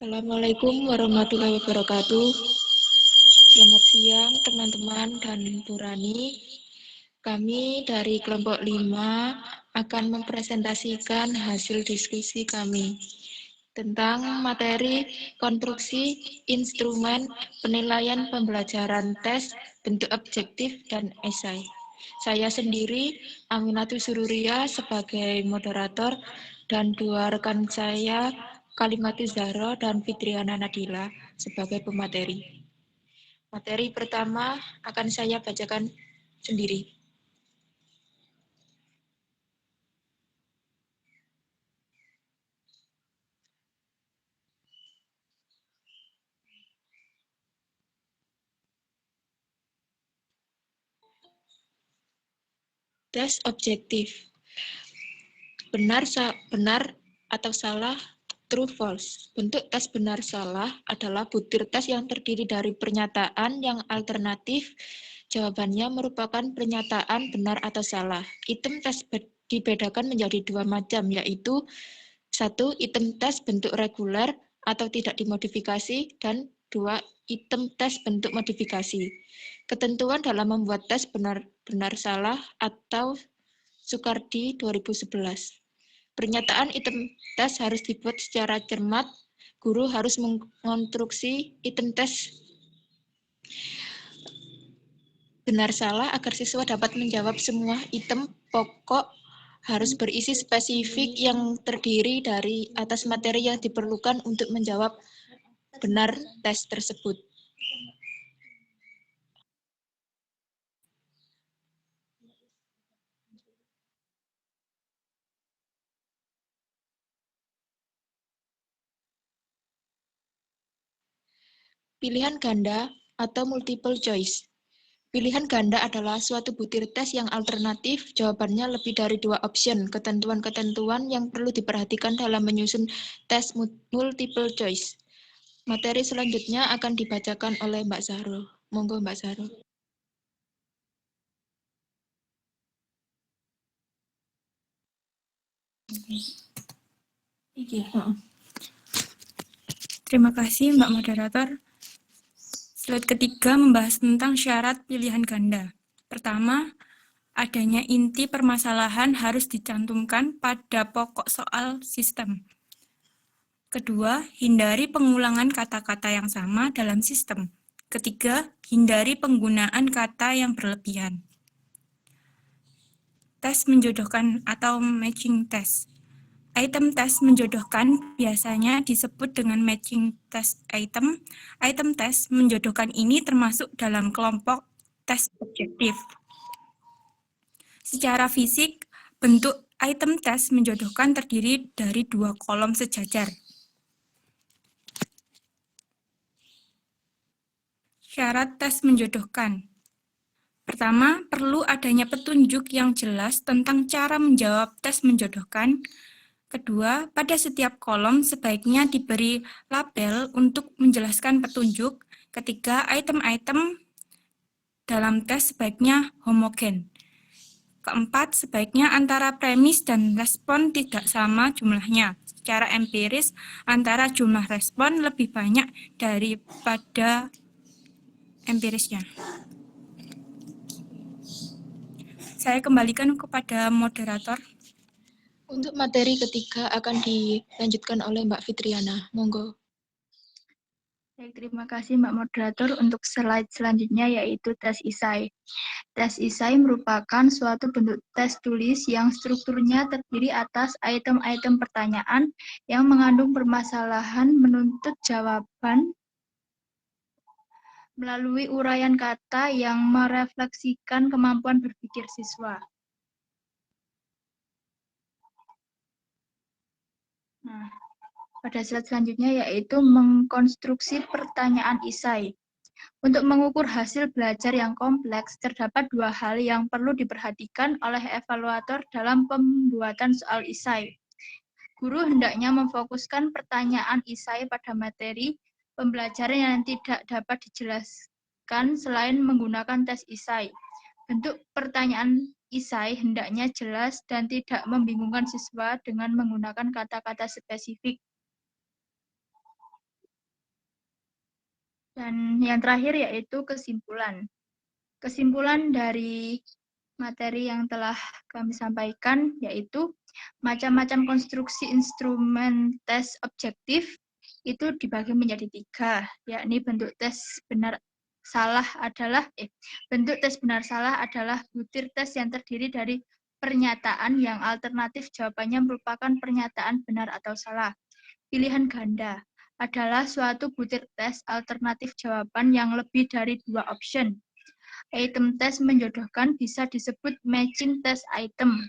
Assalamualaikum warahmatullahi wabarakatuh. Selamat siang teman-teman dan Bu Rani. Kami dari kelompok 5 akan mempresentasikan hasil diskusi kami tentang materi konstruksi instrumen penilaian pembelajaran tes bentuk objektif dan esai. Saya sendiri, Aminatul Sururia, sebagai moderator, dan dua rekan saya, Kalimatul Zahra dan Fitriana Nadila, sebagai pemateri. Materi pertama akan saya bacakan sendiri. Tes objektif. Benar atau salah, true false. Bentuk tes benar salah adalah butir tes yang terdiri dari pernyataan yang alternatif. Jawabannya merupakan pernyataan benar atau salah. Item tes dibedakan menjadi dua macam, yaitu satu, item tes bentuk reguler atau tidak dimodifikasi, dan dua, item tes bentuk modifikasi. Ketentuan dalam membuat tes benar salah atau Soekardi 2011. Pernyataan item tes harus dibuat secara cermat. Guru harus mengonstruksi item tes benar salah agar siswa dapat menjawab semua item pokok, harus berisi spesifik yang terdiri dari atas materi yang diperlukan untuk menjawab benar tes tersebut. Pilihan ganda atau multiple choice. Pilihan ganda adalah suatu butir tes yang alternatif, jawabannya lebih dari dua option. Ketentuan-ketentuan yang perlu diperhatikan dalam menyusun tes multiple choice. Materi selanjutnya akan dibacakan oleh Mbak Zahro. Monggo Mbak Zahro. Terima kasih Mbak Moderator. Slide ketiga membahas tentang syarat pilihan ganda. Pertama, adanya inti permasalahan harus dicantumkan pada pokok soal sistem. Kedua, hindari pengulangan kata-kata yang sama dalam sistem. Ketiga, hindari penggunaan kata yang berlebihan. Tes menjodohkan atau matching test. Item tes menjodohkan biasanya disebut dengan matching test item. Item tes menjodohkan ini termasuk dalam kelompok tes objektif. Secara fisik, bentuk item tes menjodohkan terdiri dari dua kolom sejajar. Syarat tes menjodohkan. Pertama, perlu adanya petunjuk yang jelas tentang cara menjawab tes menjodohkan. Kedua, pada setiap kolom sebaiknya diberi label untuk menjelaskan petunjuk. Ketiga, item-item dalam tes sebaiknya homogen. Keempat, sebaiknya antara premis dan respon tidak sama jumlahnya. Secara empiris, antara jumlah respon lebih banyak daripada empirisnya. Saya kembalikan kepada moderator. Untuk materi ketiga akan dilanjutkan oleh Mbak Fitriana. Monggo. Baik, terima kasih Mbak Moderator. Untuk slide selanjutnya yaitu tes isai. Tes isai merupakan suatu bentuk tes tulis yang strukturnya terdiri atas item-item pertanyaan yang mengandung permasalahan menuntut jawaban melalui uraian kata yang merefleksikan kemampuan berpikir siswa. Nah, pada slide selanjutnya yaitu mengkonstruksi pertanyaan isai. Untuk mengukur hasil belajar yang kompleks, terdapat dua hal yang perlu diperhatikan oleh evaluator dalam pembuatan soal isai. Guru hendaknya memfokuskan pertanyaan isai pada materi pembelajaran yang tidak dapat dijelaskan selain menggunakan tes isai. Bentuk pertanyaan isai hendaknya jelas dan tidak membingungkan siswa dengan menggunakan kata-kata spesifik. Dan yang terakhir yaitu kesimpulan. Kesimpulan dari materi yang telah kami sampaikan yaitu macam-macam konstruksi instrumen tes objektif itu dibagi menjadi 3, yakni bentuk tes benar salah adalah butir tes yang terdiri dari pernyataan yang alternatif jawabannya merupakan pernyataan benar atau salah. Pilihan ganda adalah suatu butir tes alternatif jawaban yang lebih dari 2 option. Item tes menjodohkan bisa disebut matching test item.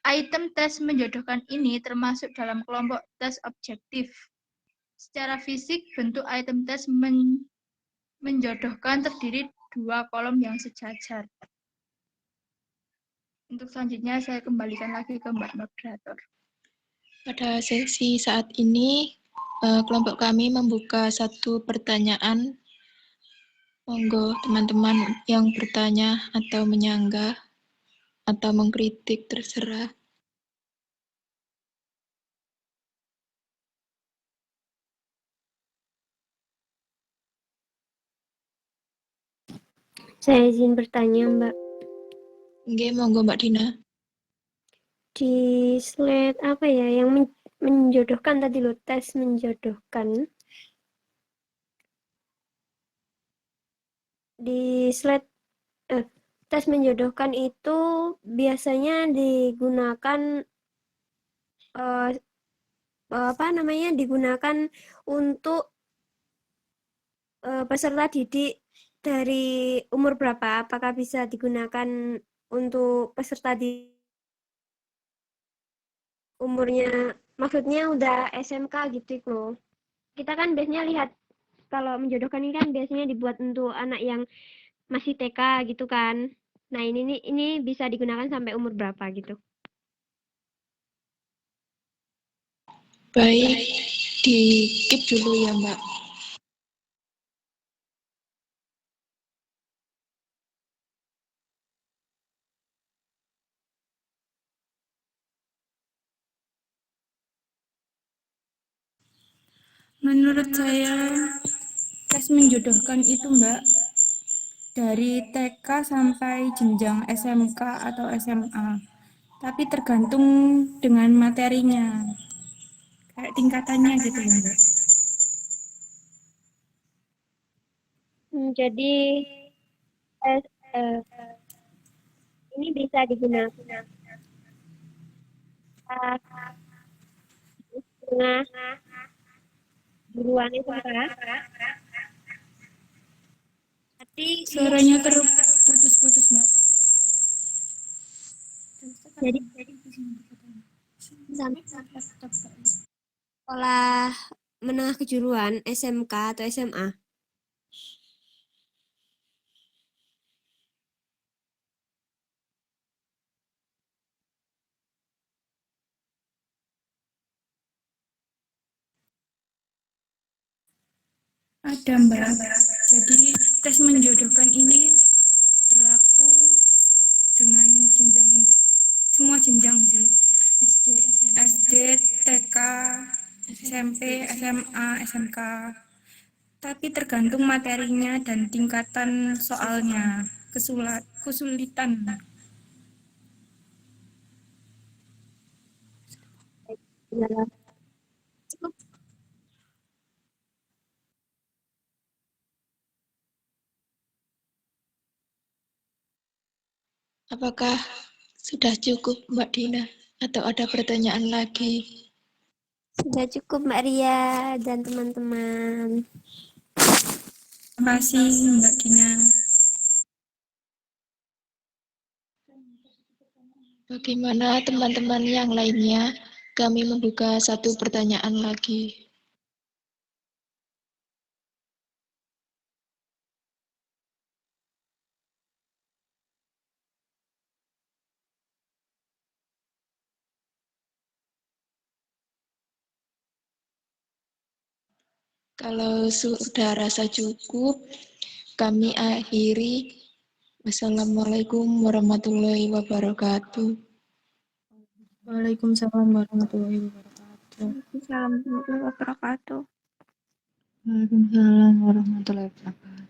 Item tes menjodohkan ini termasuk dalam kelompok tes objektif. Secara fisik, bentuk item tes menjodohkan terdiri 2 kolom yang sejajar. Untuk selanjutnya saya kembalikan lagi ke Mbak Moderator. Pada sesi saat ini, kelompok kami membuka satu pertanyaan. Monggo teman-teman yang bertanya atau menyanggah atau mengkritik terserah. Saya izin bertanya, Mbak. Nggih, monggo Mbak Dina. Di slide apa ya yang menjodohkan tadi loh, tes menjodohkan. Di slide tes menjodohkan itu biasanya digunakan digunakan untuk peserta didik dari umur berapa? Apakah bisa digunakan untuk peserta di umurnya, maksudnya udah SMK gitu loh. Kita kan biasanya lihat kalau menjodohkan ini kan biasanya dibuat untuk anak yang masih TK gitu kan. Nah, ini bisa digunakan sampai umur berapa gitu? Baik, di keep dulu ya Mbak. Menurut saya, tes menjodohkan itu, Mbak, dari TK sampai jenjang SMK atau SMA. Tapi tergantung dengan materinya. Kayak tingkatannya gitu ya, Mbak. Jadi ini bisa digunakan setengah buruan SMK. Tapi Suaranya terputus-putus, Mbak. jadi sekolah menengah kejuruan SMK atau SMA. Ada, Mbak. Jadi tes menjodohkan ini berlaku dengan semua jenjang sih. SD, TK, SMP, SMA, SMK. Tapi tergantung materinya dan tingkatan soalnya, kesulitan. Ya. Apakah sudah cukup Mbak Dina atau ada pertanyaan lagi? Sudah cukup Mbak Ria dan teman-teman. Terima kasih Mbak Dina. Bagaimana teman-teman yang lainnya? Kami membuka satu pertanyaan lagi. Kalau sudah rasa cukup, kami akhiri. Wassalamualaikum warahmatullahi wabarakatuh. Waalaikumsalam warahmatullahi wabarakatuh. Assalamualaikum warahmatullahi wabarakatuh. Waalaikumsalam warahmatullahi wabarakatuh.